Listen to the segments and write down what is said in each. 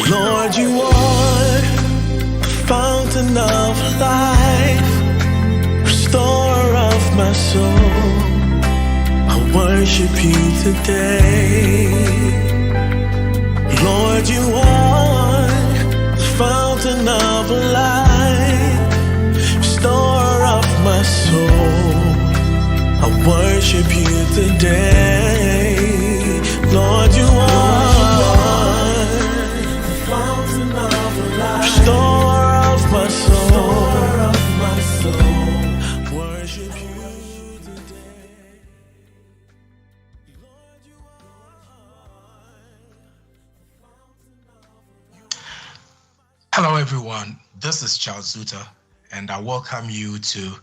Lord, you are the fountain of life, restorer of my soul. I worship you today. Lord, you are the fountain of life, restorer of my soul. I worship you today. Lord, you are the fountain of life, restorer of my soul. Worship you today. Lord, you Hello everyone, this is Charles Zuta, and I welcome you to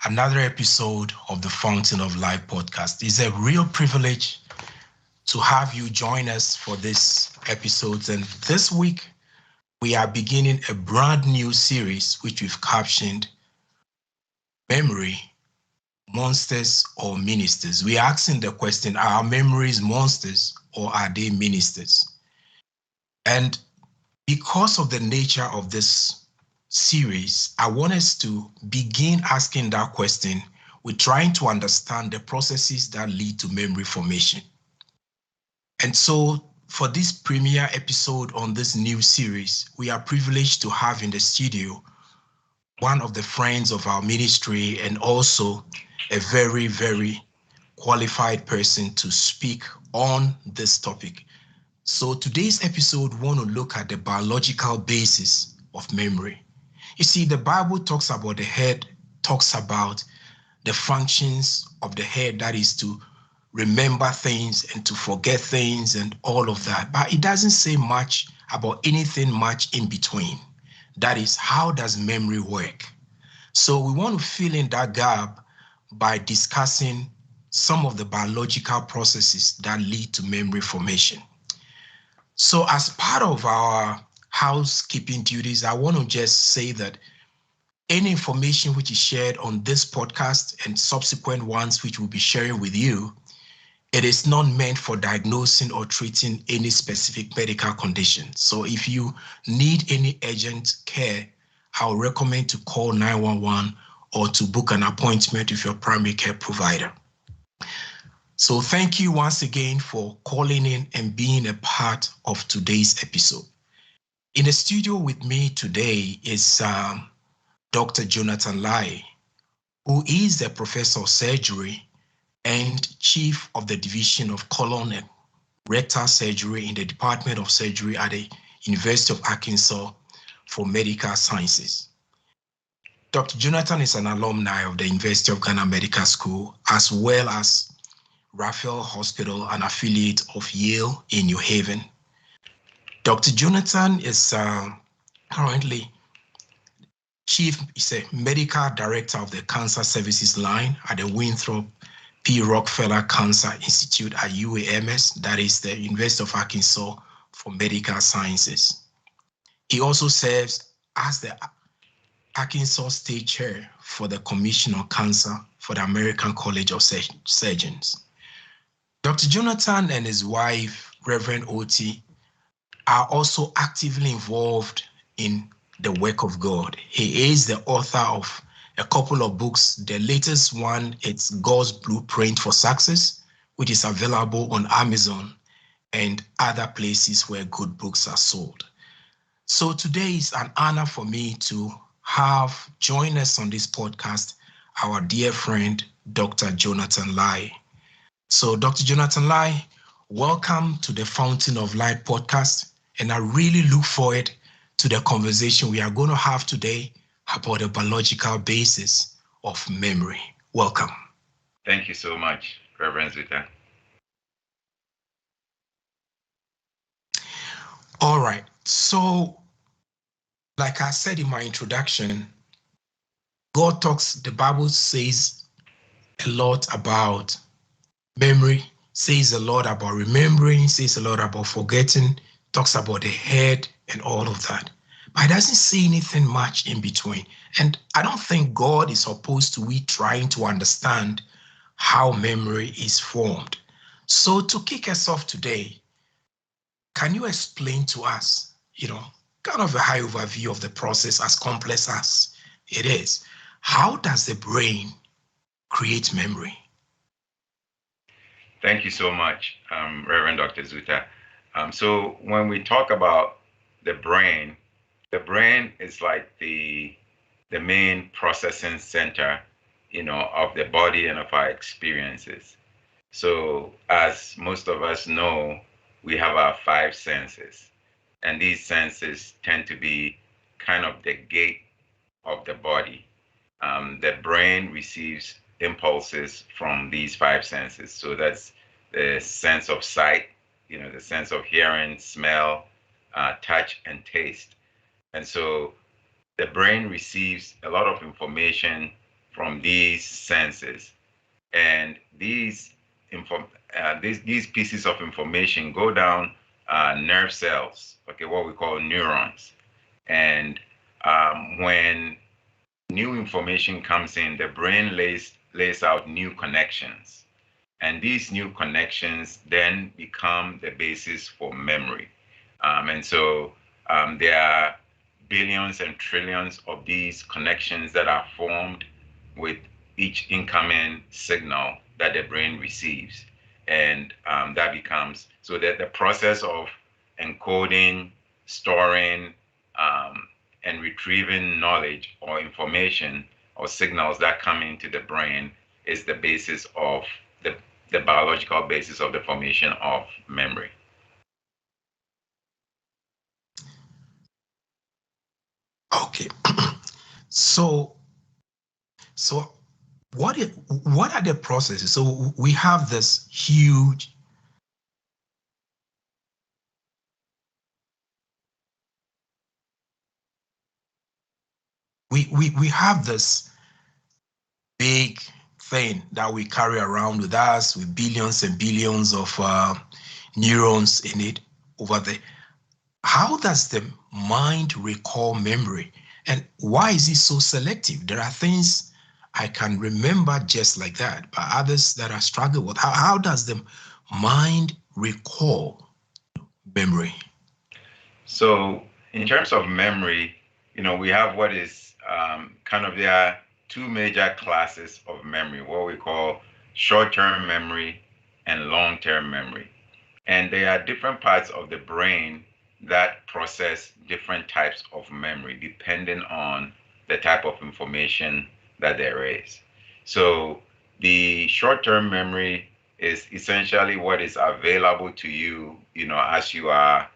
another episode of the Fountain of Life podcast. It's a real privilege to have you join us for this episode, and this week we are beginning a brand new series which we've captioned Memory, Monsters or Ministers. We are asking the question, are our memories monsters or are they ministers? And because of the nature of this series, I want us to begin asking that question with trying to understand the processes that lead to memory formation. And so for this premiere episode on this new series, we are privileged to have in the studio one of the friends of our ministry and also a very, very qualified person to speak on this topic. So today's episode, we want to look at the biological basis of memory. You see, the Bible talks about the head, talks about the functions of the head, that is to remember things and to forget things and all of that. But it doesn't say much about anything much in between. That is, how does memory work? So we want to fill in that gap by discussing some of the biological processes that lead to memory formation. So as part of our housekeeping duties, I want to just say that any information which is shared on this podcast and subsequent ones which we'll be sharing with you, it is not meant for diagnosing or treating any specific medical condition. So if you need any urgent care, I'll recommend to call 911 or to book an appointment with your primary care provider. So thank you once again for calling in and being a part of today's episode. In the studio with me today is Dr. Jonathan Laryea, who is the professor of surgery and chief of the division of colon and rectal surgery in the Department of Surgery at the University of Arkansas for Medical Sciences. Dr. Jonathan is an alumni of the University of Ghana Medical School, as well as Raphael Hospital, an affiliate of Yale in New Haven. Dr. Jonathan is currently he's a medical director of the Cancer Services Line at the Winthrop P. Rockefeller Cancer Institute at UAMS, that is the University of Arkansas for Medical Sciences. He also serves as the Arkansas State Chair for the Commission on Cancer for the American College of Surgeons. Dr. Jonathan and his wife, Reverend Oti, are also actively involved in the work of God. He is the author of a couple of books. The latest one, it's God's Blueprint for Success, which is available on Amazon and other places where good books are sold. So today is an honor for me to have join us on this podcast our dear friend, Dr. Jonathan Laryea. So Dr. Jonathan Laryea, welcome to the Fountain of Light podcast. And I really look forward to the conversation we are going to have today about the biological basis of memory. Welcome. Thank you so much, Reverend Zuta. All right. So, like I said in my introduction, the Bible says a lot about memory, says a lot about remembering, says a lot about forgetting, talks about the head and all of that. But it doesn't say anything much in between. And I don't think God is supposed to be trying to understand how memory is formed. So to kick us off today, can you explain to us, kind of a high overview of the process, as complex as it is. How does the brain create memory? Thank you so much, Reverend Dr. Zuta. So when we talk about the brain is like the main processing center, of the body and of our experiences. So as most of us know, we have our five senses, and these senses tend to be kind of the gate of the body. The brain receives impulses from these five senses. So that's the sense of sight, the sense of hearing, smell, touch, and taste. And so the brain receives a lot of information from these senses. And these pieces of information go down nerve cells, okay, what we call neurons. And when new information comes in, the brain lays out new connections. And these new connections then become the basis for memory. And so there are billions and trillions of these connections that are formed with each incoming signal that the brain receives. And that becomes, so that the process of encoding, storing, and retrieving knowledge or information or signals that come into the brain is the basis of the biological basis of the formation of memory. Okay. So what are the processes? So we have this huge we have this big thing that we carry around with us with billions and billions of neurons in it over there. How does the mind recall memory, and why is it so selective? There are things I can remember just like that, but others that I struggle with. How does the mind recall memory? So in terms of memory, we have what is there are two major classes of memory, what we call short-term memory and long-term memory. And there are different parts of the brain that process different types of memory depending on the type of information that there is. So the short-term memory is essentially what is available to you, as you are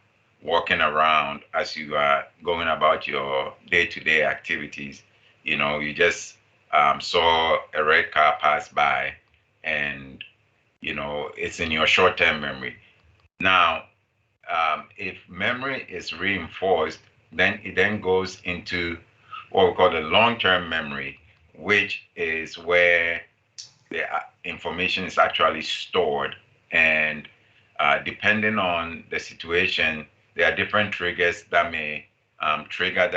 walking around, as you are going about your day-to-day activities. You just saw a red car pass by, and it's in your short-term memory. Now, if memory is reinforced, then it then goes into what we call the long-term memory, which is where the information is actually stored. And depending on the situation, there are different triggers that may trigger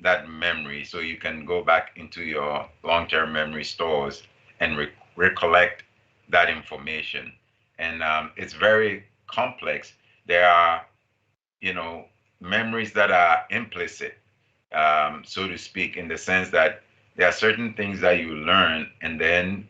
that memory. So you can go back into your long-term memory stores and recollect that information. And it's very complex. There are, memories that are implicit, so to speak, in the sense that there are certain things that you learn and then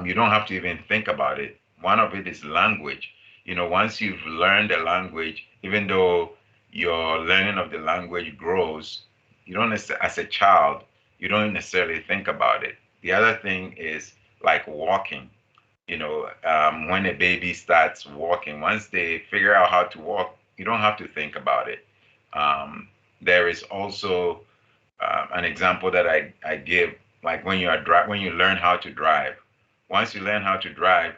you don't have to even think about it. One of it is language. Once you've learned a language, even though your learning of the language grows, you don't necessarily, as a child, you don't necessarily think about it. The other thing is like walking. When a baby starts walking, once they figure out how to walk, you don't have to think about it. There is also an example that I give, like when you learn how to drive. Once you learn how to drive,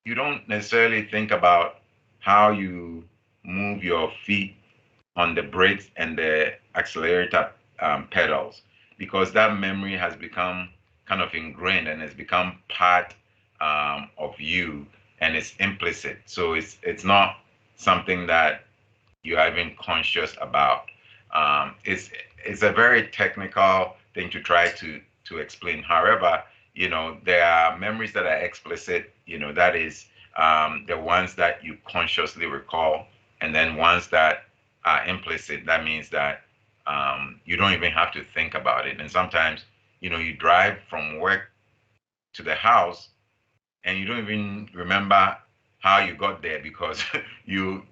you don't necessarily think about how you move your feet on the brakes and the accelerator pedals, because that memory has become kind of ingrained and has become part of you, and it's implicit. So it's not something that you are even conscious about. It's a very technical thing to try to explain. However, there are memories that are explicit. That is the ones that you consciously recall, and then ones that are implicit. That means that you don't even have to think about it. And sometimes, you drive from work to the house and you don't even remember how you got there because you,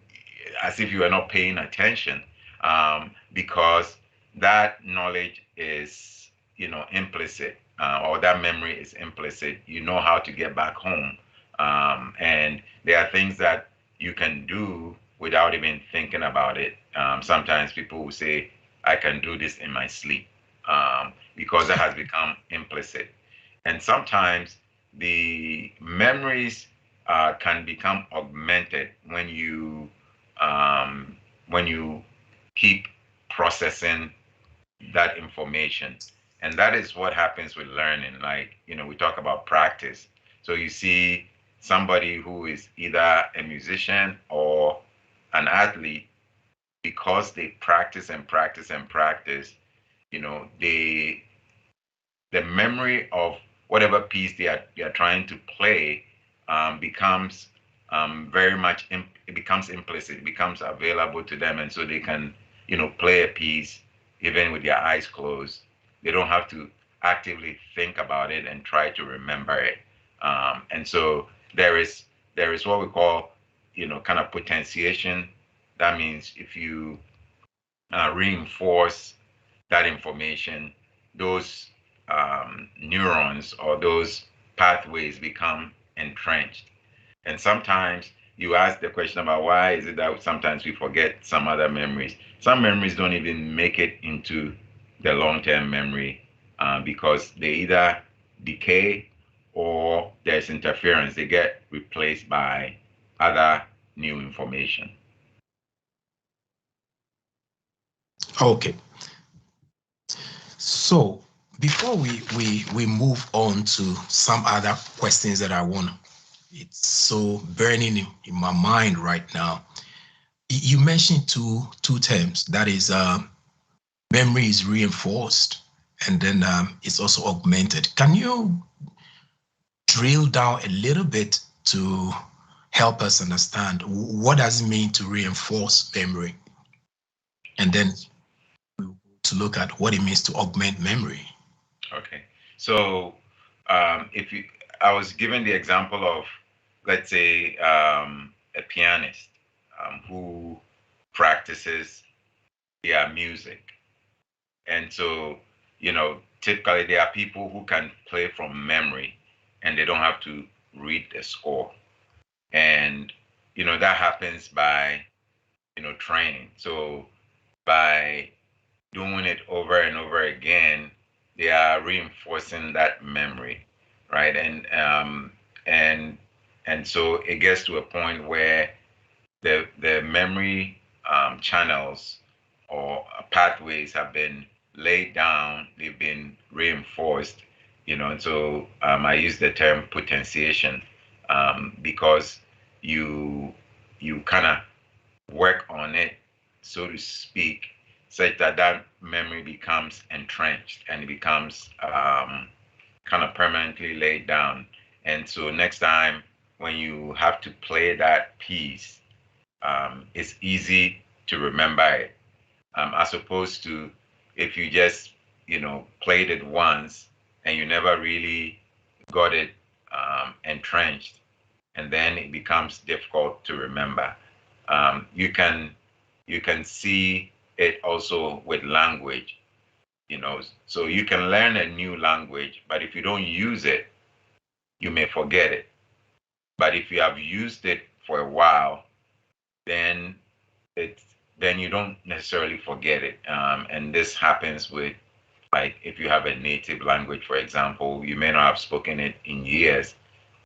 as if you were not paying attention, because that knowledge is, implicit, or that memory is implicit. You know how to get back home, and there are things that you can do without even thinking about it. Sometimes people will say, "I can do this in my sleep," because that has become implicit. And sometimes the memories can become augmented um, when you keep processing that information. And that is what happens with learning. Like, we talk about practice. So you see somebody who is either a musician or an athlete, because they practice and practice and practice, they the memory of whatever piece they are trying to play becomes very much it becomes implicit, it becomes available to them, and so they can play a piece even with their eyes closed. They don't have to actively think about it and try to remember it. And so there is what we call kind of potentiation. That means if you reinforce that information, those neurons or those pathways become entrenched. And sometimes you ask the question about why is it that sometimes we forget some other memories. Some memories don't even make it into the long-term memory because they either decay or there's interference. They get replaced by other new information. Okay. So before we move on to some other questions that I want, it's so burning in my mind right now. You mentioned two terms. That is, memory is reinforced, and then it's also augmented. Can you drill down a little bit to help us understand what does it mean to reinforce memory, and then to look at what it means to augment memory? Okay. So if you, I was given the example of, let's say, a pianist who practices their music. And so, typically there are people who can play from memory and they don't have to read the score. And, that happens by, training. So by doing it over and over again, they are reinforcing that memory, right? And so it gets to a point where the memory channels or pathways have been laid down, they've been reinforced, and so I use the term potentiation because you you kind of work on it, so to speak, such that that memory becomes entrenched and it becomes kind of permanently laid down. And so next time when you have to play that piece, it's easy to remember it, as opposed to if you just, played it once and you never really got it entrenched, and then it becomes difficult to remember. You can see it also with language, so you can learn a new language, but if you don't use it, you may forget it. But if you have used it for a while, then it's then you don't necessarily forget it. And this happens with, like, if you have a native language, for example, you may not have spoken it in years,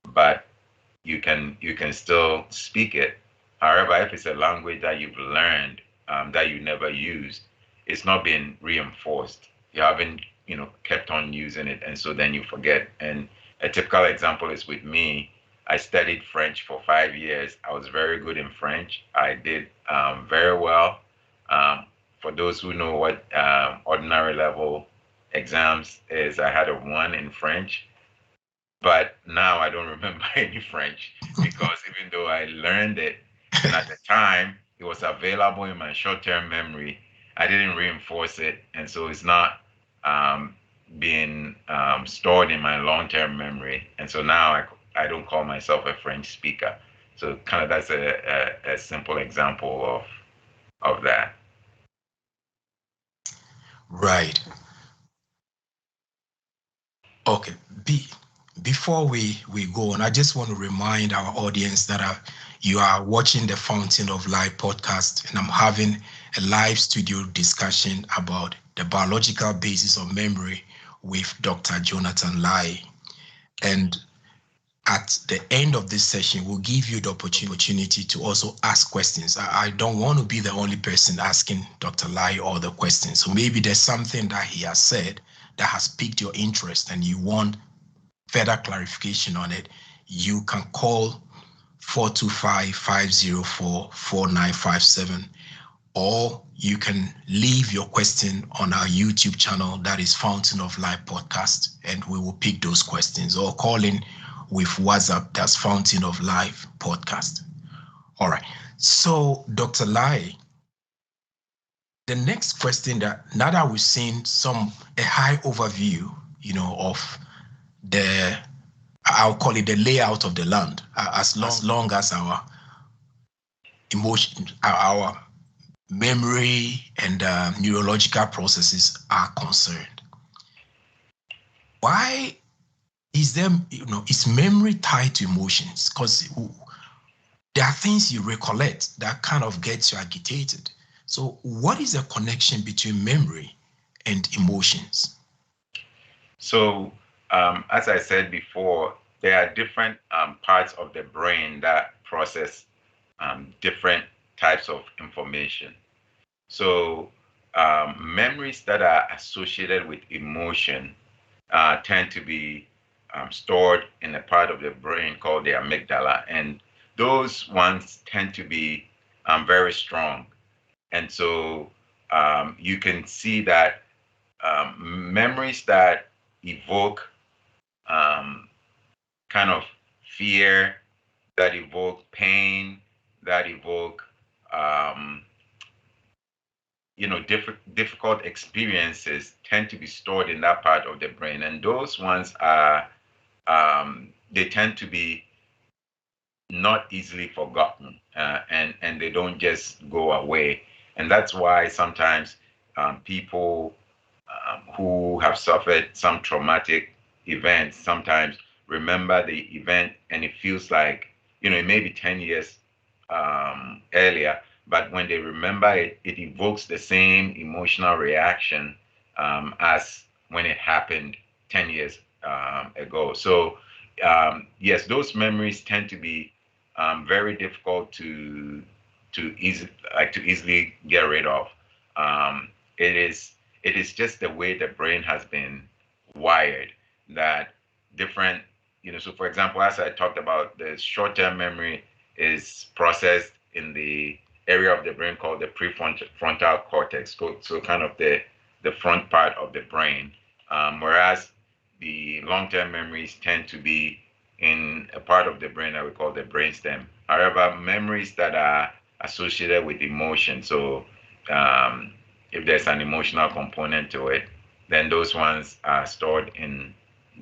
but you can still speak it. However, if it's a language that you've learned that you never used, it's not been reinforced. You haven't, kept on using it, and so then you forget. And a typical example is with me. I studied French for 5 years. I was very good in French. I did very well. Um, for those who know what ordinary level exams is, I had a 1 in French, but now I don't remember any French because even though I learned it, and at the time it was available in my short-term memory. I didn't reinforce it, and so it's not being stored in my long-term memory. And so now I don't call myself a French speaker. So kind of that's a simple example of that. Right. Okay. Before we go on, I just want to remind our audience that you are watching the Fountain of Life podcast, and I'm having a live studio discussion about the biological basis of memory with Dr. Jonathan Laryea. And at the end of this session, we'll give you the opportunity to also ask questions. I don't want to be the only person asking Dr. Laryea all the questions. So maybe there's something that he has said that has piqued your interest and you want further clarification on it. You can call 425-504-4957, or you can leave your question on our YouTube channel, that is Fountain of Life Podcast, and we will pick those questions, or call in with WhatsApp, that's Fountain of Life Podcast. All right. So, Dr. Laryea, the next question, that now that we've seen a high overview, of I'll call it the layout of the land, as long as our emotion, our memory and neurological processes are concerned. Why is memory tied to emotions? Because there are things you recollect that kind of gets you agitated. So what is the connection between memory and emotions? So as I said before, there are different parts of the brain that process different types of information. So memories that are associated with emotion tend to be stored in a part of the brain called the amygdala, and those ones tend to be very strong. And so you can see that memories that evoke kind of fear, that evoke pain, that evoke difficult experiences tend to be stored in that part of the brain, and those ones are they tend to be not easily forgotten, and they don't just go away. And that's why sometimes people who have suffered some traumatic events sometimes remember the event, and it feels like it may be 10 years earlier, but when they remember it, it evokes the same emotional reaction as when it happened 10 years ago. So yes, those memories tend to be very difficult to easily get rid of. It is just the way the brain has been wired, that different, so for example, as I talked about, the short-term memory is processed in the area of the brain called the prefrontal cortex, so kind of the front part of the brain, whereas the long-term memories tend to be in a part of the brain that we call the brainstem. However, memories that are associated with emotion, so if there's an emotional component to it, then those ones are stored in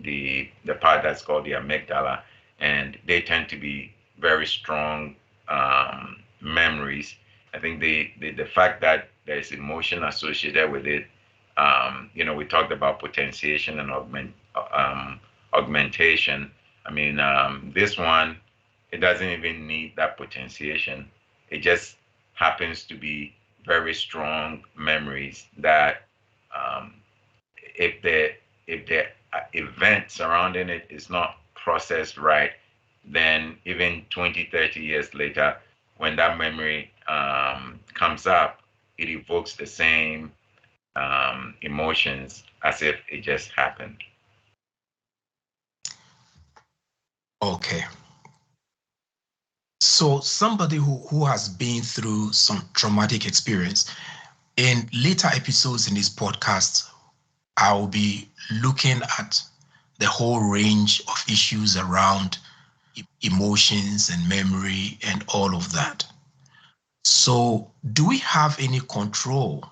the part that's called the amygdala, and they tend to be very strong memories. I think the fact that there's emotion associated with it, we talked about potentiation and augmentation. I mean, this one, it doesn't even need that potentiation. It just happens to be very strong memories that if the event surrounding it is not processed right, then even 20, 30 years later, when that memory comes up, it evokes the same emotions as if it just happened. Okay. So somebody who has been through some traumatic experience, in later episodes in this podcast, I will be looking at the whole range of issues around emotions and memory and all of that. So, do we have any control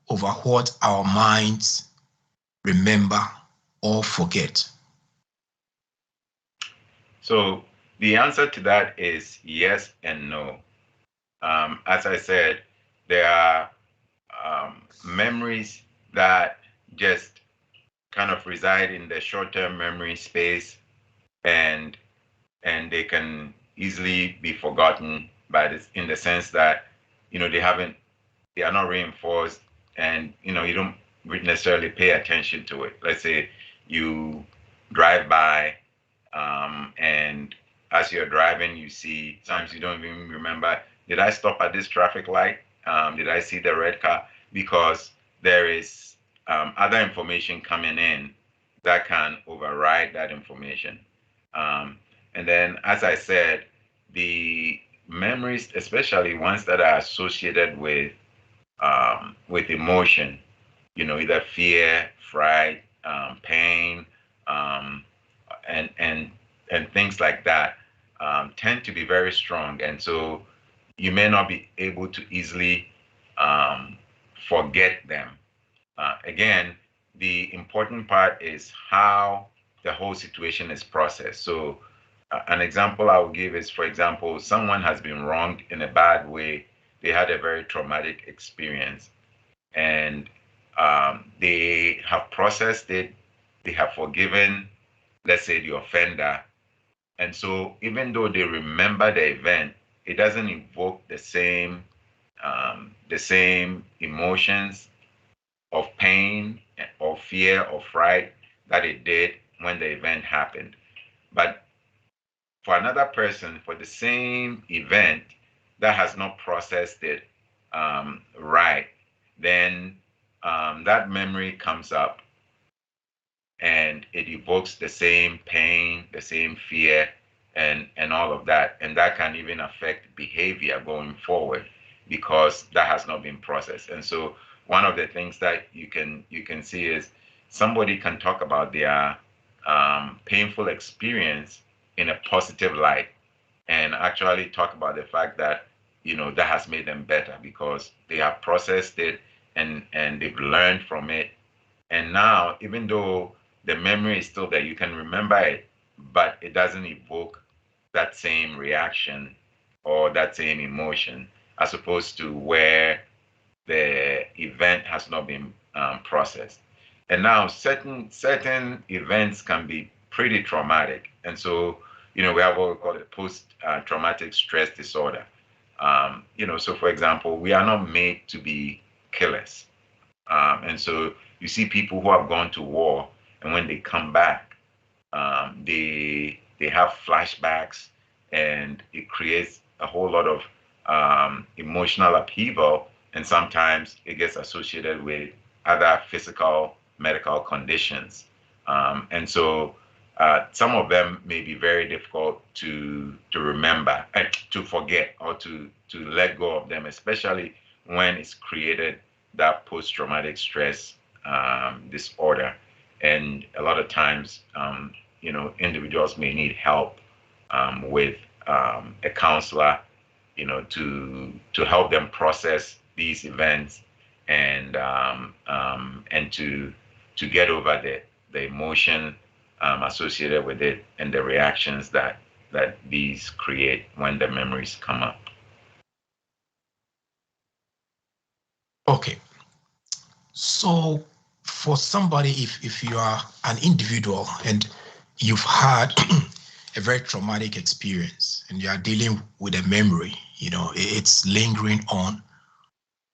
over what our minds remember or forget? So the answer to that is yes and no. As I said, there are memories that just kind of reside in the short-term memory space, and they can easily be forgotten by this, in the sense that they are not reinforced, and you don't necessarily pay attention to it. Let's say you drive by, and as you're driving, you see, sometimes you don't even remember, did I stop at this traffic light? Did I see the red car? Because there is other information coming in that can override that information. Um, and then, as I said, the memories, especially ones that are associated with emotion, either fear, fright, pain, um, and things like that, tend to be very strong, and so you may not be able to easily um, forget them. Again, the important part is how the whole situation is processed. So, an example I will give is, for example, someone has been wronged in a bad way. They had a very traumatic experience, and they have processed it. They have forgiven, let's say, the offender. And so, even though they remember the event, it doesn't evoke the same emotions of pain or fear or fright that it did when the event happened. But for another person, for the same event that has not processed it right, then that memory comes up and it evokes the same pain, the same fear, and all of that. And that can even affect behavior going forward because that has not been processed. And so one of the things that you can see is somebody can talk about their painful experience in a positive light and actually talk about the fact that that has made them better because they have processed it and they've learned from it, and now, even though the memory is still there, you can remember it, but it doesn't evoke that same reaction or that same emotion, as opposed to where the event has not been processed. And now, certain events can be pretty traumatic, and so we have what we call a post-traumatic stress disorder. So for example, we are not made to be killers. And so you see people who have gone to war, and when they come back, they have flashbacks, and it creates a whole lot of emotional upheaval, and sometimes it gets associated with other physical medical conditions. And so some of them may be very difficult to remember, to forget, or to let go of them, especially when it's created that post-traumatic stress disorder. And a lot of times, individuals may need help with a counselor, to help them process these events and to get over the emotion associated with it and the reactions that these create when the memories come up. Okay. So, for somebody, if you are an individual and you've had a very traumatic experience and you are dealing with a memory, it's lingering on,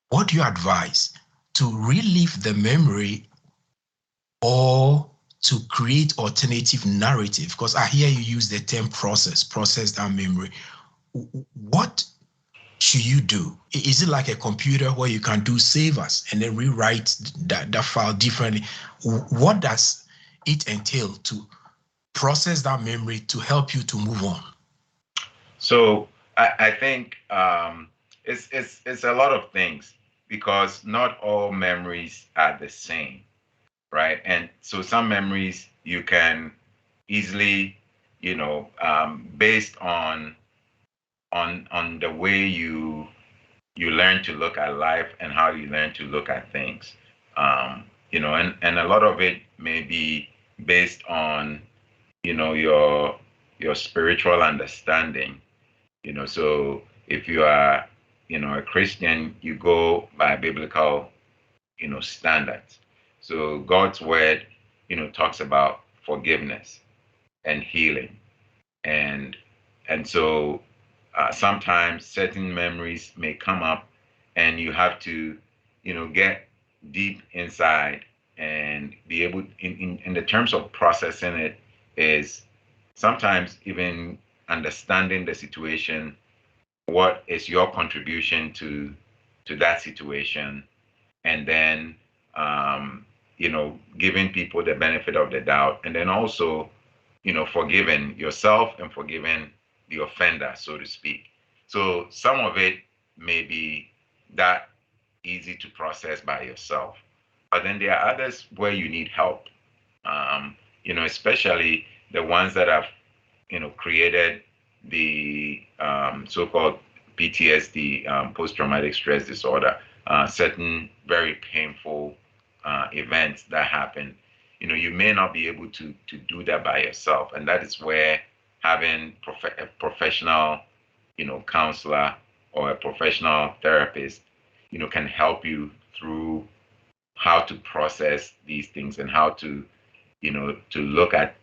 what do you advise to relive the memory or to create alternative narrative? Because I hear you use the term process that memory. What should you do? Is it like a computer where you can do save as and then rewrite that file differently? What does it entail to process that memory to help you to move on? So I think it's a lot of things because not all memories are the same, right? And so some memories you can easily, based on the way you learn to look at life and how you learn to look at things. And a lot of it may be based on, your spiritual understanding. So if you are, a Christian, you go by biblical, standards. So God's word, talks about forgiveness and healing. And and so sometimes certain memories may come up and you have to, get deep inside and be able in the terms of processing it is sometimes even understanding the situation, what is your contribution to that situation, and then giving people the benefit of the doubt, and then also forgiving yourself and forgiving the offender, so to speak. So some of it may be that easy to process by yourself, but then there are others where you need help. Especially the ones that have created the so-called PTSD, post-traumatic stress disorder, certain very painful events that happen. You may not be able to do that by yourself, and that is where having a professional, counselor or a professional therapist, can help you through how to process these things and how to look at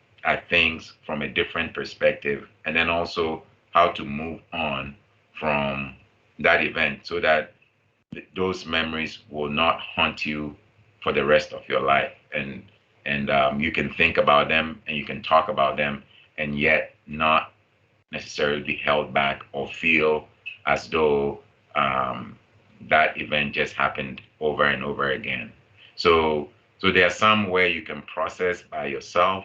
things from a different perspective, and then also how to move on from that event so that those memories will not haunt you for the rest of your life, and you can think about them and you can talk about them and yet not necessarily be held back or feel as though that event just happened over and over again. So there are some where you can process by yourself,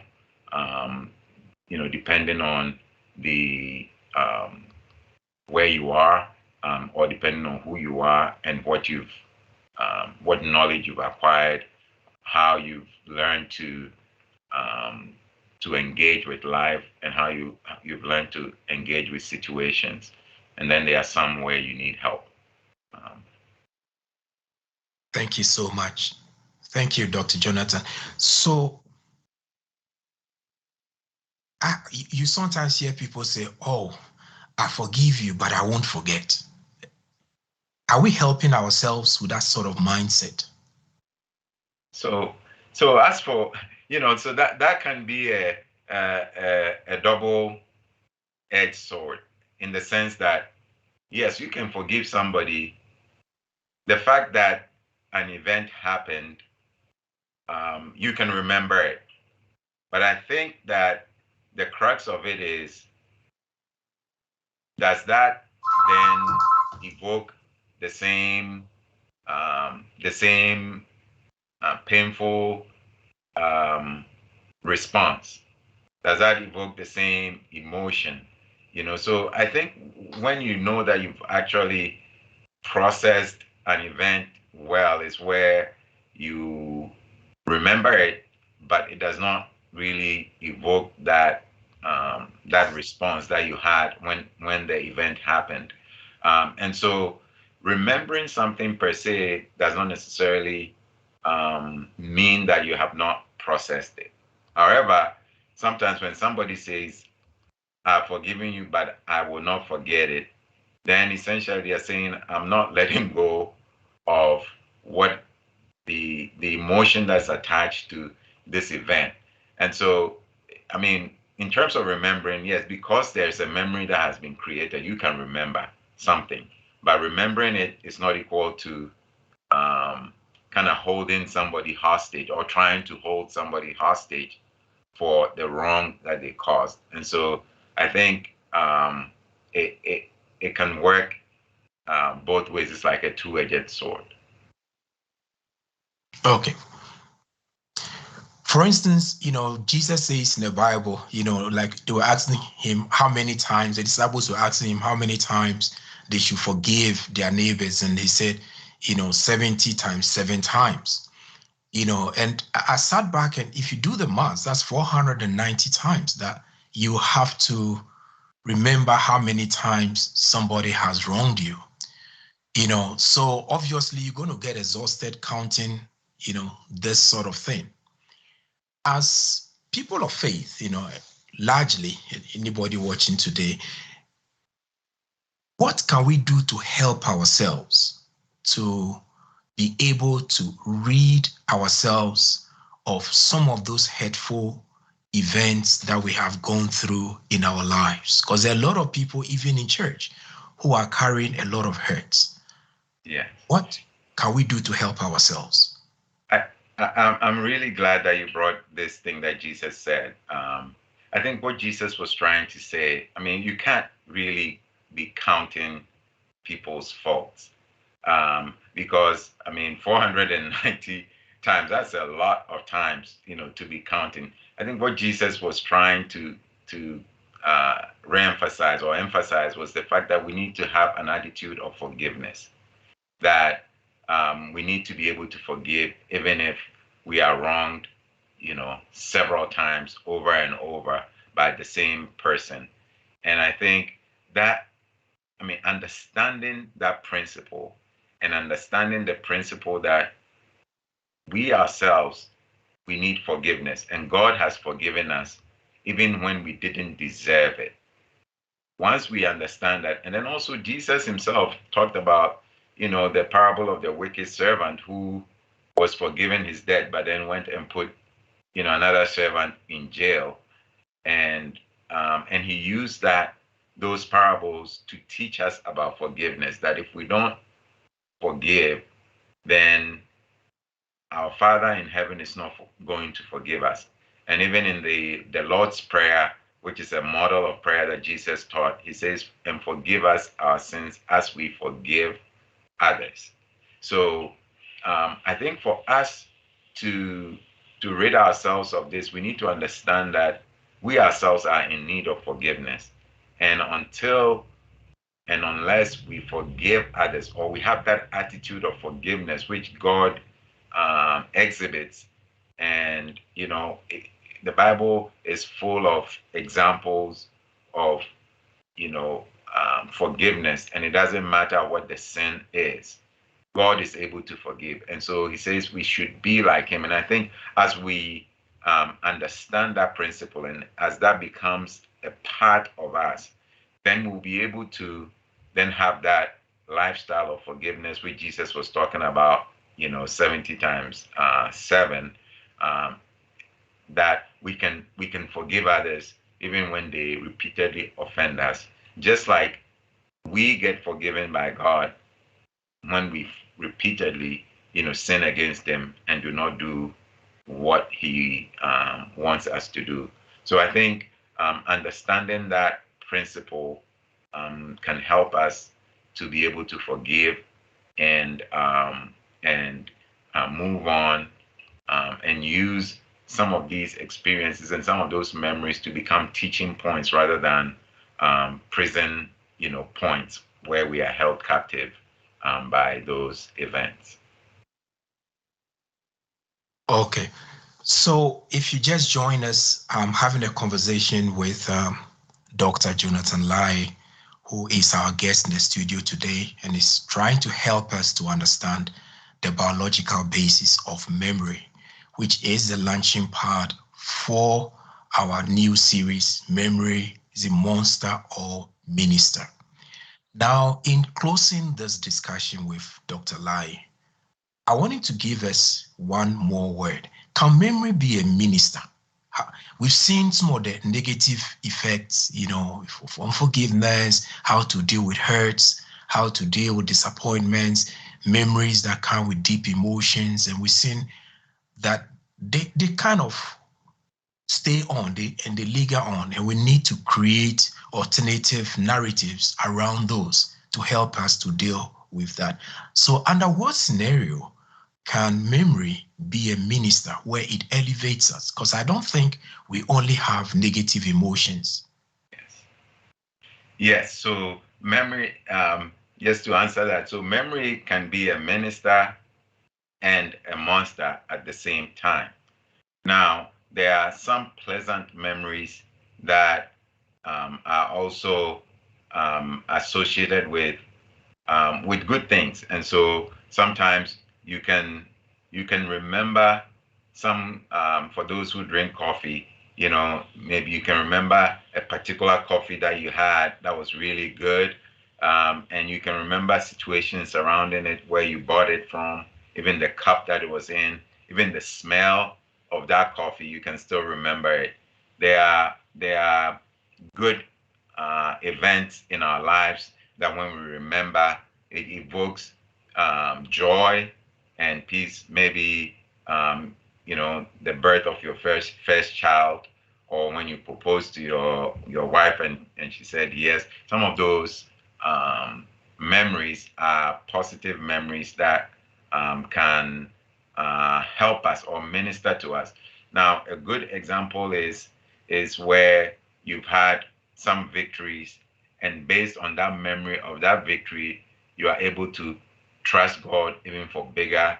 um, depending on the where you are, or depending on who you are and what knowledge you've acquired, how you've learned to engage with life, and how you've learned to engage with situations. And then there are some where you need help. Thank you so much. Thank you, Dr. Jonathan. So you sometimes hear people say, "Oh, I forgive you, but I won't forget." Are we helping ourselves with that sort of mindset? So as for so that can be a double-edged sword, in the sense that yes, you can forgive somebody. The fact that an event happened, you can remember it. But I think that the crux of it is, does that then evoke the same painful response? Does that evoke the same emotion? So I think when you know that you've actually processed an event well, is where you remember it, but it does not really evoke that response that you had when the event happened. And so remembering something per se does not necessarily mean that you have not processed it. However, sometimes when somebody says, "I've forgiven you, but I will not forget it," then essentially they are saying, "I'm not letting go of what the emotion that's attached to this event." And so, I mean, in terms of remembering, yes, because there's a memory that has been created, you can remember something. But remembering it is not equal to kind of holding somebody hostage or trying to hold somebody hostage for the wrong that they caused. And so I think it can work both ways. It's like a two-edged sword. Okay. For instance, Jesus says in the Bible, like they were asking him how many times, the disciples were asking him how many times they should forgive their neighbors. And he said, 70 times, 7 times. And I sat back, and if you do the math, that's 490 times that you have to remember how many times somebody has wronged you. So obviously you're going to get exhausted counting, this sort of thing. As people of faith, largely anybody watching today, what can we do to help ourselves to be able to rid ourselves of some of those hurtful events that we have gone through in our lives? Because there are a lot of people, even in church, who are carrying a lot of hurts. Yes. What can we do to help ourselves? I'm really glad that you brought this thing that Jesus said. I think what Jesus was trying to say, I mean, you can't really be counting people's faults, because, I mean, 490 times, that's a lot of times, to be counting. I think what Jesus was trying to reemphasize or emphasize was the fact that we need to have an attitude of forgiveness, that we need to be able to forgive even if we are wronged, several times over and over by the same person. And I think that, I mean, understanding that principle and understanding the principle that we ourselves, we need forgiveness, and God has forgiven us even when we didn't deserve it. Once we understand that, and then also Jesus himself talked about, the parable of the wicked servant who was forgiven his debt, but then went and put, another servant in jail. And he used those parables to teach us about forgiveness, that if we don't forgive, then our Father in heaven is not going to forgive us. And even in the Lord's Prayer, which is a model of prayer that Jesus taught, he says, and forgive us our sins as we forgive others. So I think for us to rid ourselves of this, we need to understand that we ourselves are in need of forgiveness. And until and unless we forgive others, or we have that attitude of forgiveness, which God exhibits, and the Bible is full of examples of forgiveness, and it doesn't matter what the sin is. God is able to forgive, and so He says we should be like Him. And I think as we understand that principle, and as that becomes a part of us, then we'll be able to then have that lifestyle of forgiveness, which Jesus was talking about, 70 times 7, that we can forgive others even when they repeatedly offend us, just like we get forgiven by God when we repeatedly, sin against Him and do not do what He wants us to do. So I think understanding that principle can help us to be able to forgive and move on, and use some of these experiences and some of those memories to become teaching points rather than prison, points where we are held captive by those events. Okay. So if you just join us, I'm having a conversation with Dr. Jonathan Laryea, who is our guest in the studio today and is trying to help us to understand the biological basis of memory, which is the launching pad for our new series, Memory is a Monster or Minister. Now, in closing this discussion with Dr. Laryea, I want him to give us one more word. Can memory be a minister? We've seen some of the negative effects, of unforgiveness, how to deal with hurts, how to deal with disappointments, memories that come with deep emotions. And we've seen that they kind of stay on, and they linger on. And we need to create alternative narratives around those to help us to deal with that. So under what scenario can memory be a minister where it elevates us? Because I don't think we only have negative emotions. Yes. Yes. So memory, just to answer that, so memory can be a minister and a monster at the same time. Now, there are some pleasant memories that are also associated with with good things. And so sometimes you can remember some, for those who drink coffee, maybe you can remember a particular coffee that you had that was really good. And you can remember situations surrounding it, where you bought it from, even the cup that it was in, even the smell of that coffee, you can still remember it. There are good events in our lives that when we remember, it evokes joy and peace. Maybe the birth of your first child, or when you proposed to your wife and she said yes. Some of those memories are positive memories that can help us or minister to us. Now, a good example is where you've had some victories, and based on that memory of that victory, you are able to trust God even for bigger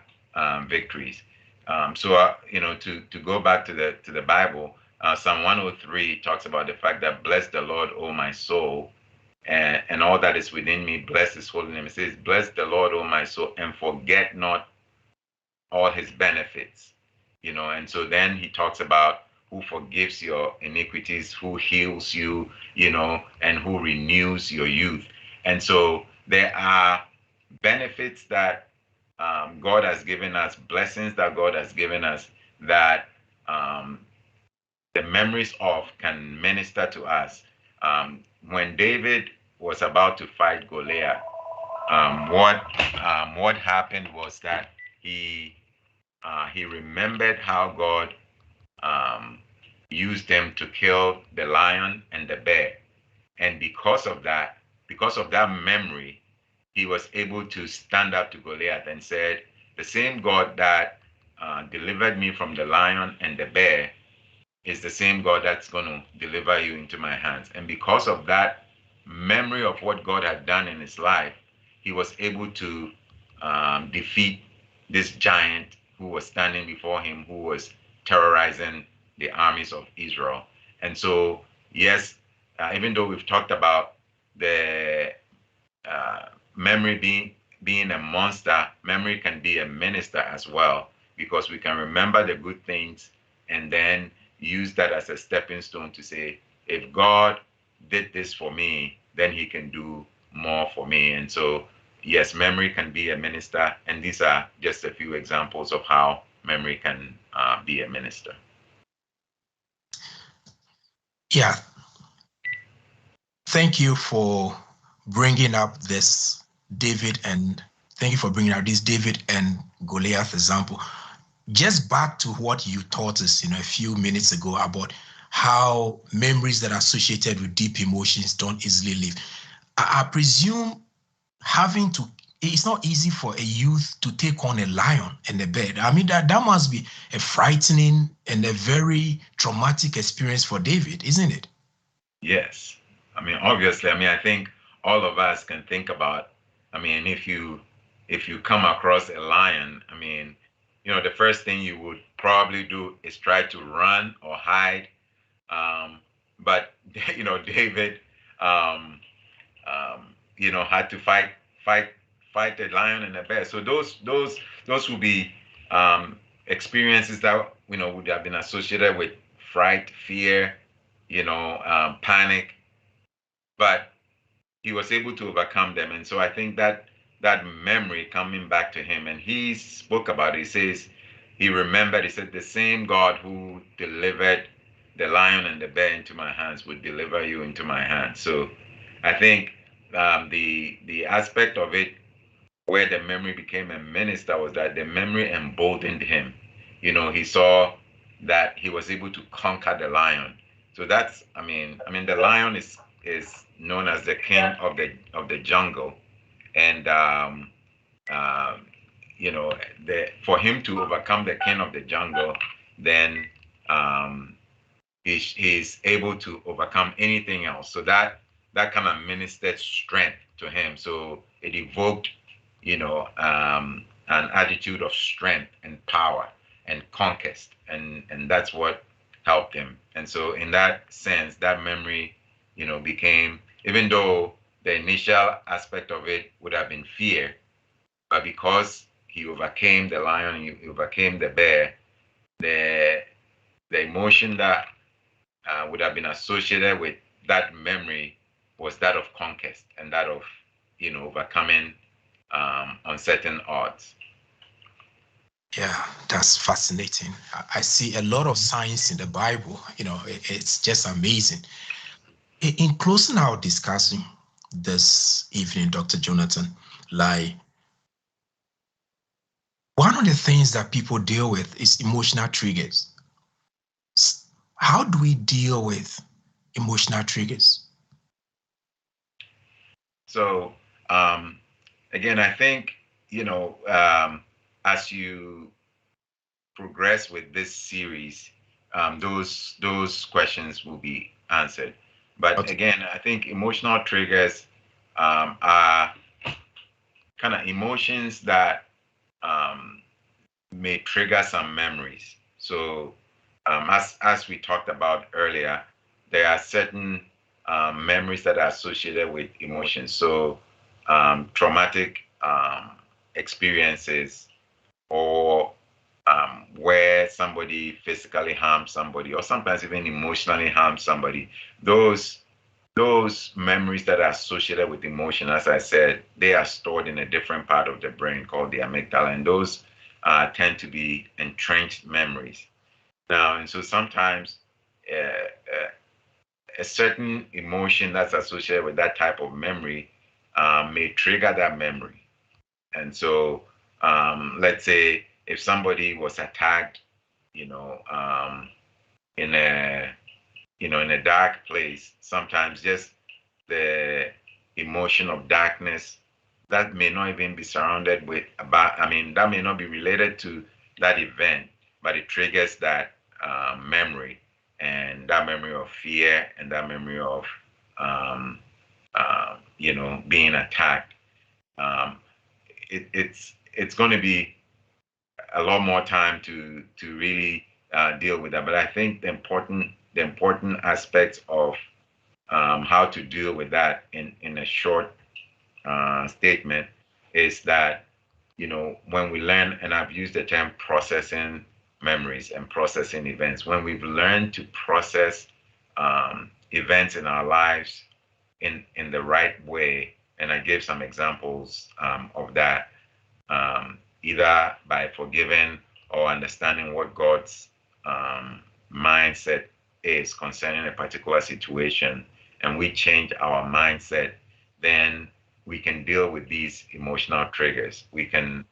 victories. To go back to the Bible, Psalm 103 talks about the fact that bless the Lord, O my soul, and all that is within me, bless His holy name. It says, bless the Lord, O my soul, and forget not all His benefits. And so then he talks about who forgives your iniquities, who heals you, and who renews your youth. And so there are benefits that God has given us, blessings that God has given us, that the memories of can minister to us. When David was about to fight Goliath, what happened was that he remembered how God um, used them to kill the lion and the bear. And because of that memory, he was able to stand up to Goliath and said, the same God that delivered me from the lion and the bear is the same God that's going to deliver you into my hands. And because of that memory of what God had done in his life, he was able to defeat this giant who was standing before him, who was terrorizing the armies of Israel. And so, yes, even though we've talked about the memory being a monster, memory can be a minister as well, because we can remember the good things and then use that as a stepping stone to say, if God did this for me, then He can do more for me. And so, yes, memory can be a minister, and these are just a few examples of how memory can be a minister. Yeah. Thank you for bringing up this David and Goliath example. Just back to what you taught us, a few minutes ago about how memories that are associated with deep emotions don't easily leave. I presume it's not easy for a youth to take on a lion and a bear. I mean, that must be a frightening and a very traumatic experience for David, isn't it? Yes. I mean, obviously, I think all of us can think about, if you come across a lion, the first thing you would probably do is try to run or hide. But David, um, had to fight, fight a lion and a bear. So those would be experiences that would have been associated with fright, fear, panic. But he was able to overcome them. And so I think that memory coming back to him, and he spoke about it. He says he remembered, he said, the same God who delivered the lion and the bear into my hands would deliver you into my hands. So I think the aspect of it where the memory became a minister was that the memory emboldened him. He saw that he was able to conquer the lion. So that's, the lion is known as the king of the jungle, and uh, for him to overcome the king of the jungle, then um, he's able to overcome anything else. So that kind of ministered strength to him. So it evoked, an attitude of strength and power and conquest, and that's what helped him. And so in that sense, that memory, became, even though the initial aspect of it would have been fear, but because he overcame the lion, he overcame the bear, the emotion that would have been associated with that memory was that of conquest and that of overcoming uncertain odds. Yeah, that's fascinating. I see a lot of science in the Bible. It's just amazing. In closing our discussion this evening, Dr. Jonathan, like one of the things that people deal with is emotional triggers. How do we deal with emotional triggers? So, again, I think, as you progress with this series, those questions will be answered. But Okay. again, I think emotional triggers are kind of emotions that may trigger some memories. So, as we talked about earlier, there are certain memories that are associated with emotions. So, traumatic experiences, or where somebody physically harms somebody, or sometimes even emotionally harms somebody. Those memories that are associated with emotion, as I said, they are stored in a different part of the brain called the amygdala, and those tend to be entrenched memories. Now, and so sometimes a certain emotion that's associated with that type of memory may trigger that memory. And so, let's say if somebody was attacked, in a in a dark place, sometimes just the emotion of darkness that may not even be surrounded with that may not be related to that event, but it triggers that memory, and that memory of fear, and that memory of being attacked. um, it's going to be a lot more time to really deal with that. But I think the important aspects of how to deal with that in a short statement is that, when we learn, and I've used the term processing memories and processing events, when we've learned to process events in our lives in the right way, and I gave some examples of that, either by forgiving or understanding what God's mindset is concerning a particular situation, and we change our mindset, then we can deal with these emotional triggers. We can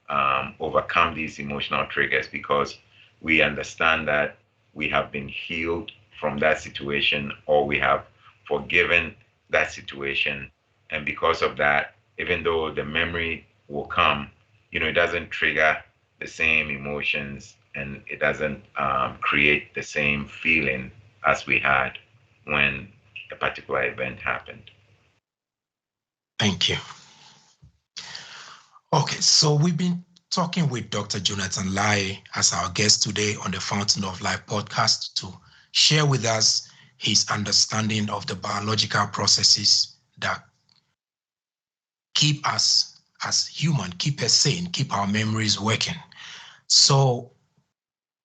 overcome these emotional triggers because we understand that we have been healed from that situation, or we have forgiven that situation. And because of that, even though the memory will come, it doesn't trigger the same emotions, and it doesn't create the same feeling as we had when a particular event happened. Thank you. Okay, so we've been talking with Dr. Jonathan Laryea as our guest today on the Fountain of Life podcast to share with us his understanding of the biological processes that keep us as human, keep us sane, keep our memories working. So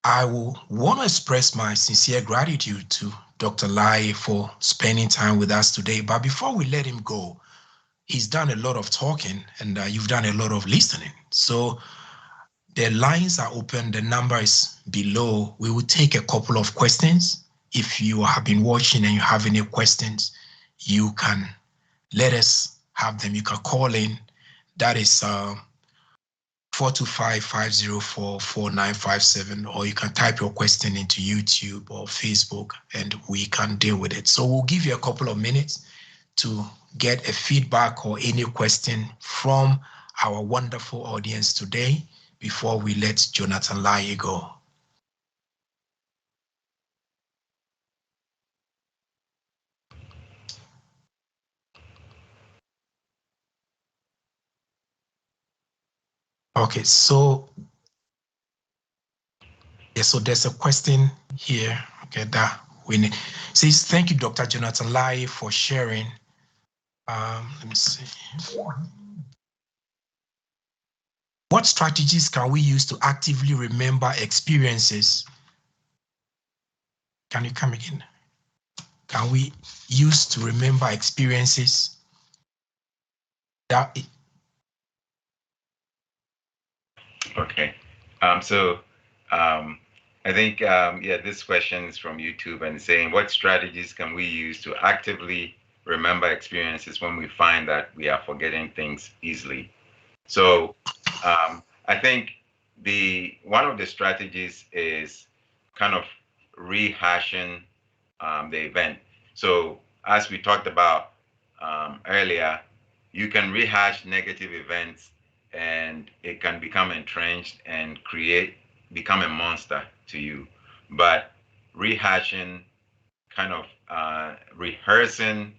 I will want to express my sincere gratitude to Dr. Laryea for spending time with us today. But before we let him go, he's done a lot of talking, and you've done a lot of listening. So the lines are open. The number is below. We will take a couple of questions. If you have been watching and you have any questions, you can let us have them. You can call in. That is 425-504-4957, or you can type your question into YouTube or Facebook and we can deal with it. So we'll give you a couple of minutes to get a feedback or any question from our wonderful audience today before we let Jonathan Laryea go. Okay, so there's a question here. Okay, that we need. It says, thank you, Dr. Jonathan Laryea, for sharing Let me see. What strategies can we use to actively remember experiences? Can you come again? Can we use to remember experiences? Okay. I think, this question is from YouTube and saying, what strategies can we use to actively remember experiences when we find that we are forgetting things easily? So I think one of the strategies is kind of rehashing the event. So as we talked about earlier, you can rehash negative events and it can become entrenched and become a monster to you. But rehashing, kind of rehearsing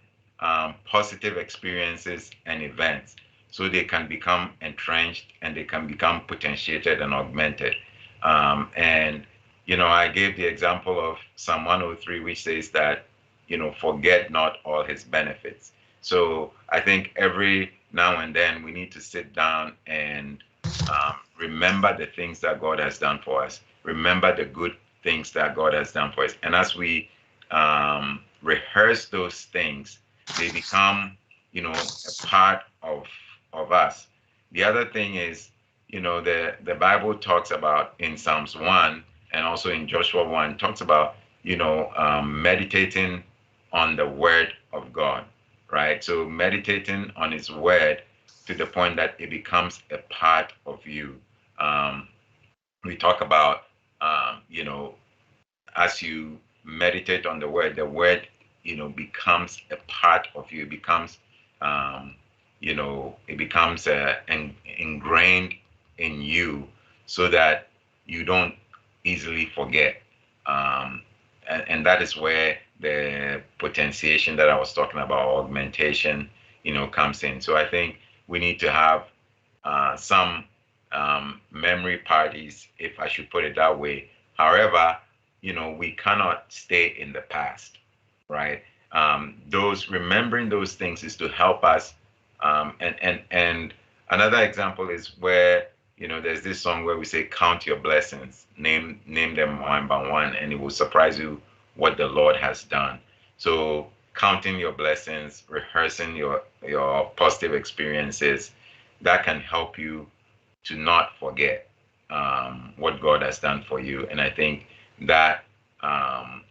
positive experiences and events so they can become entrenched and they can become potentiated and augmented. And, I gave the example of Psalm 103, which says that, forget not all his benefits. So I think every now and then we need to sit down and remember the things that God has done for us. Remember the good things that God has done for us. And as we rehearse those things, they become, a part of us. The other thing is, the Bible talks about in Psalms 1 and also in Joshua 1, talks about, meditating on the word of God, right? So meditating on his word to the point that it becomes a part of you. Um, we talk about, as you meditate on the word, becomes a part of you. It becomes, ingrained in you so that you don't easily forget. And that is where the potentiation that I was talking about, augmentation, comes in. So I think we need to have some memory parties, if I should put it that way. However, we cannot stay in the past, right? Those remembering those things is to help us. And another example is where there's this song where we say, "Count your blessings, name them one by one, and it will surprise you what the Lord has done." So counting your blessings, rehearsing your positive experiences, that can help you to not forget what God has done for you. And I think that um,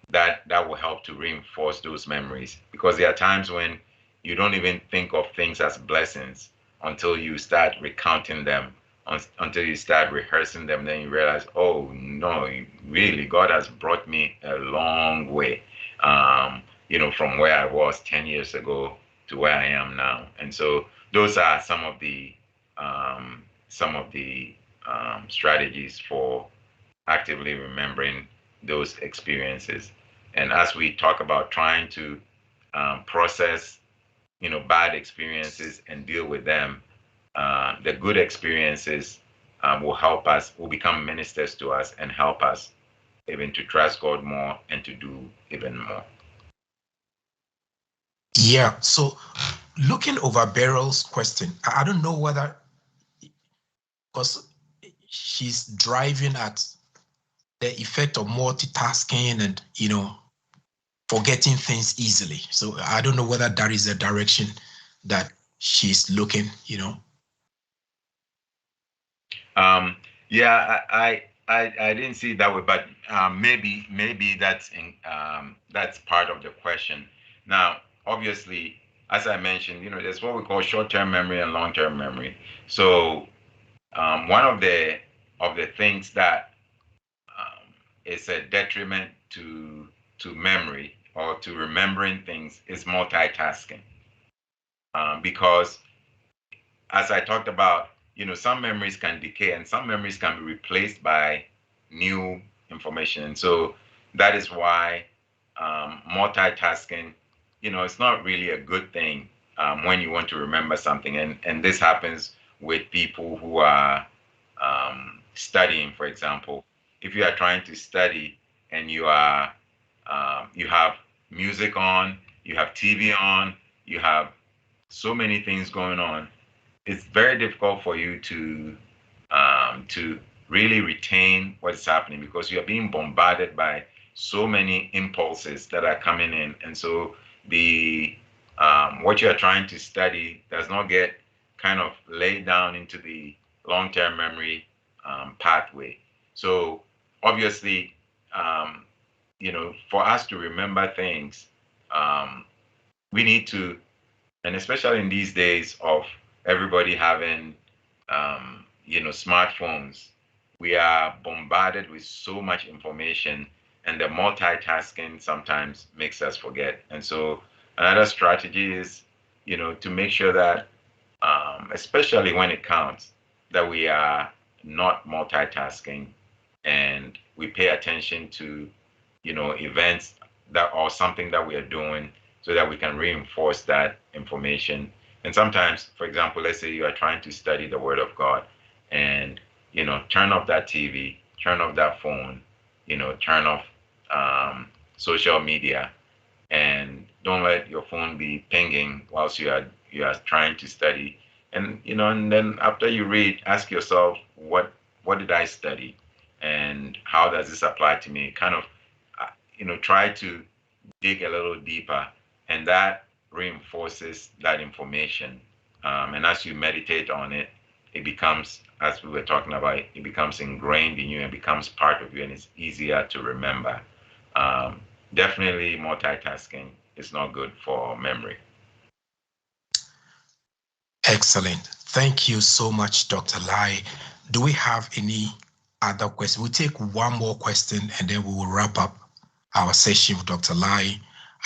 that will help to reinforce those memories, because there are times when you don't even think of things as blessings until you start recounting them, until you start rehearsing them. Then you realize, oh no, really, God has brought me a long way. From where I was 10 years ago to where I am now. And so those are some of the strategies for actively remembering those experiences. And as we talk about trying to process, bad experiences and deal with them, the good experiences will become ministers to us and help us even to trust God more and to do even more. Yeah. So looking over Beryl's question, I don't know whether, because she's driving at the effect of multitasking and, forgetting things easily. So I don't know whether that is the direction that she's looking. Yeah, I didn't see it that way, but maybe that's part of the question. Now, obviously, as I mentioned, there's what we call short-term memory and long-term memory. So one of the things that is a detriment to memory or to remembering things is multitasking, because as I talked about, some memories can decay and some memories can be replaced by new information. And so that is why multitasking, it's not really a good thing when you want to remember something. And this happens with people who are studying, for example. If you are trying to study and you have music on, you have TV on, you have so many things going on, it's very difficult for you to really retain what's happening because you are being bombarded by so many impulses that are coming in, and so the what you are trying to study does not get kind of laid down into the long-term memory pathway. So obviously, um, for us to remember things, um, we need to, and especially in these days of everybody having smartphones, we are bombarded with so much information, and the multitasking sometimes makes us forget. And so another strategy is, to make sure that, especially when it counts, that we are not multitasking, and we pay attention to, events that or something that we are doing, so that we can reinforce that information. And sometimes, for example, let's say you are trying to study the Word of God, and turn off that TV, turn off that phone, turn off social media, and don't let your phone be pinging whilst you are trying to study. And then after you read, ask yourself, what did I study, and how does this apply to me? Kind of, try to dig a little deeper, and that reinforces that information. And as you meditate on it, it becomes, as we were talking about, it becomes ingrained in you and becomes part of you, and it's easier to remember. Um, Definitely, multitasking is not good for memory. Excellent. Thank you so much, Dr. Lai. Do we have any other questions? We'll take one more question and then we will wrap up our session with Dr. Lai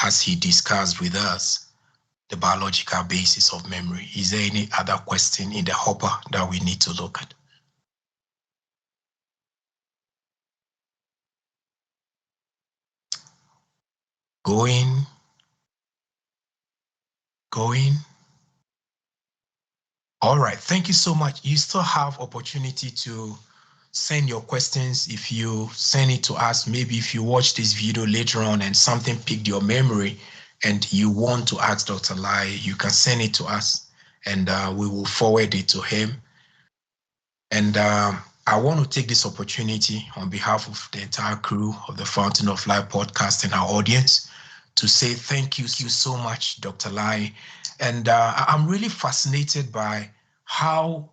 as he discussed with us the biological basis of memory. Is there any other question in the hopper that we need to look at? Going. All right, thank you so much. You still have opportunity to send your questions. If you send it to us, maybe if you watch this video later on and something piqued your memory and you want to ask Dr. Lai, you can send it to us and we will forward it to him. And I want to take this opportunity on behalf of the entire crew of the Fountain of Life podcast and our audience to say thank you so much, Dr. Lai. And I'm really fascinated by how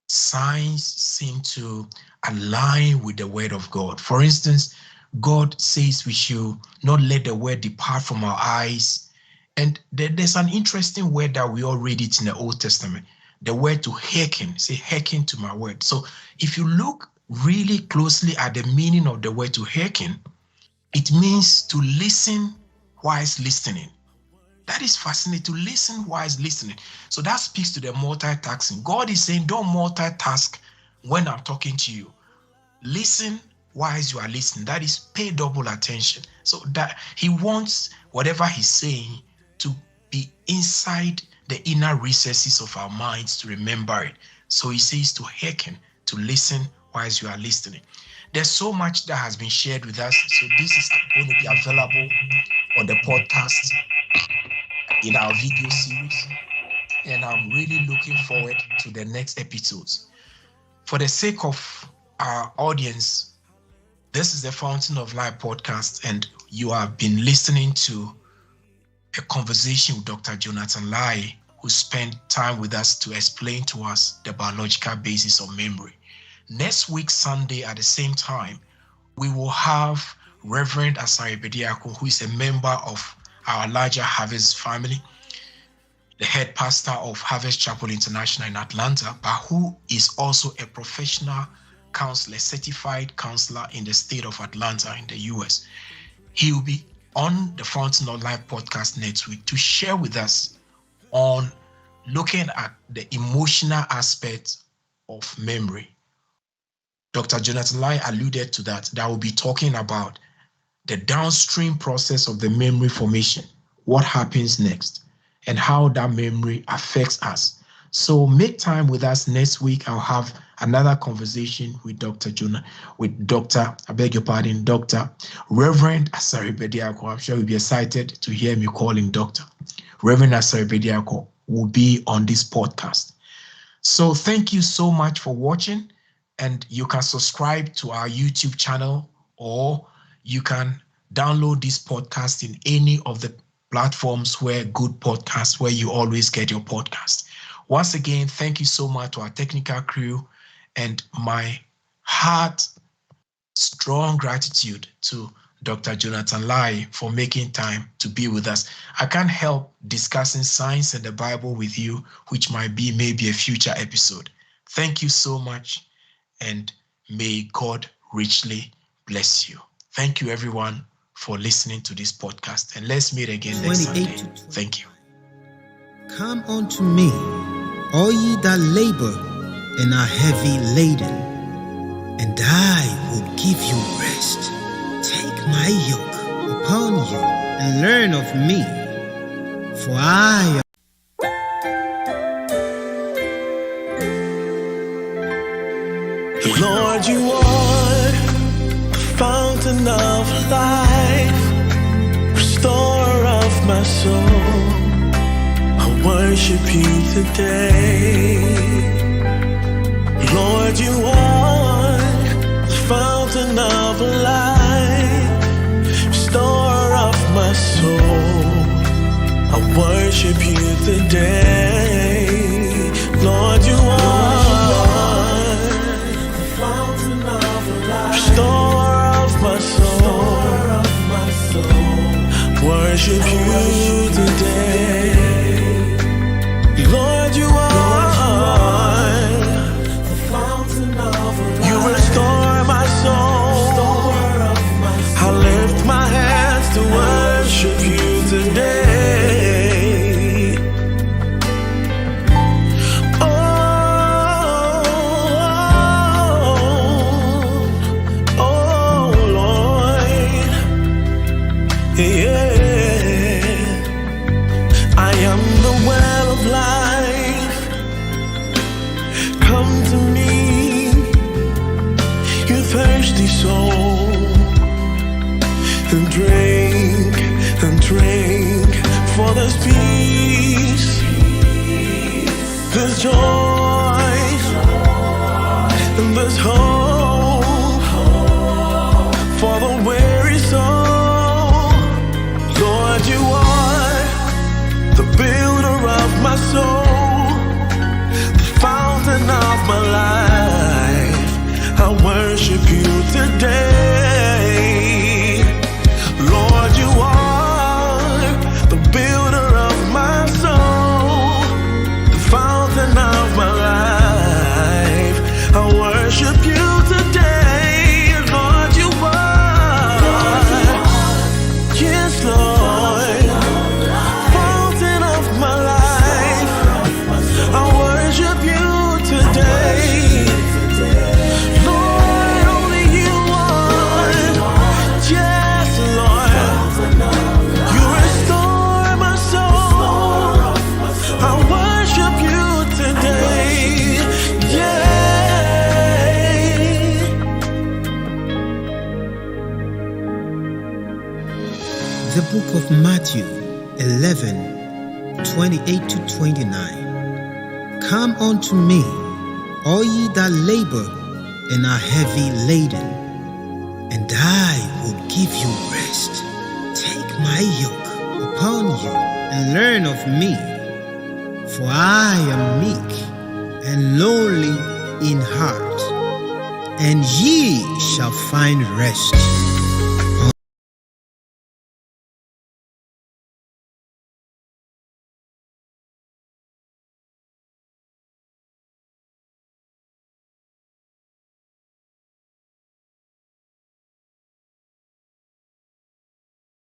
science seems to align with the word of God. For instance, God says we should not let the word depart from our eyes. And there's an interesting word that we all read it in the Old Testament, the word to hearken, say hearken to my word. So if you look really closely at the meaning of the word to hearken, it means to listen whilst listening. That is fascinating, to listen whilst listening. So that speaks to the multitasking. God is saying, don't multitask when I'm talking to you. Listen whilst you are listening. That is, pay double attention. So that he wants whatever he's saying to be inside the inner recesses of our minds to remember it. So he says to hearken, to listen whilst you are listening. There's so much that has been shared with us. So this is going to be available on the podcast in our video series. And I'm really looking forward to the next episodes. For the sake of our audience, this is the Fountain of Life podcast, and you have been listening to a conversation with Dr. Jonathan Laryea, who spent time with us to explain to us the biological basis of memory. Next week, Sunday, at the same time, we will have Reverend Asari Bediako, who is a member of our larger Harvest family, the head pastor of Harvest Chapel International in Atlanta, but who is also a professional counselor, certified counselor in the state of Atlanta in the US. He will be on the Fountain of Life podcast next week to share with us on looking at the emotional aspect of memory. Dr. Jonathan Laryea alluded to that we'll be talking about the downstream process of the memory formation, what happens next, and how that memory affects us. So make time with us next week. I'll have another conversation with Dr. Reverend Asari Bediako. I'm sure you'll be excited to hear me call him Doctor. Reverend Asari Bediako, will be on this podcast. So thank you so much for watching, and you can subscribe to our YouTube channel, or you can download this podcast in any of the platforms where you always get your podcast. Once again, thank you so much to our technical crew, and my heart strong gratitude to Dr. Jonathan Laryea for making time to be with us. I can't help discussing science and the Bible with you, which might be maybe a future episode. Thank you so much, and may God richly bless you. Thank you, everyone, for listening to this podcast, and let's meet again next Sunday. Thank you. Come unto me, all ye that labor and are heavy laden, and I will give you rest. Take my yoke upon you and learn of me, for I am. Lord, you are the fountain of life, restorer of my soul. I worship you today. Lord, you are the fountain of life, restorer of my soul. I worship you today. Lord, you are the fountain of life, restorer of my soul. Worship you today. Lord, you are the fountain of life. You restore my soul. I lift my hands to worship you today. Oh, Lord, yeah. I am the well of life. Come to me, you thirsty soul, and drink, for there's peace, there's joy, and there's hope for the weary soul. Lord, you are the builder of my soul, the fountain of my life. I worship you today. Lord, you are the builder of my soul, the fountain of my life. I worship you today. Lord, you are, yes, Lord, fountain of my life. I worship you today. Lord, only you are, yes, Lord. You restore my soul. I worship you today. Yeah. The book of Matthew 11:28-29. Come unto me, all ye that labor and are heavy laden, and I will give you rest. Take my yoke upon you and learn of me, for I am meek and lowly in heart, and ye shall find rest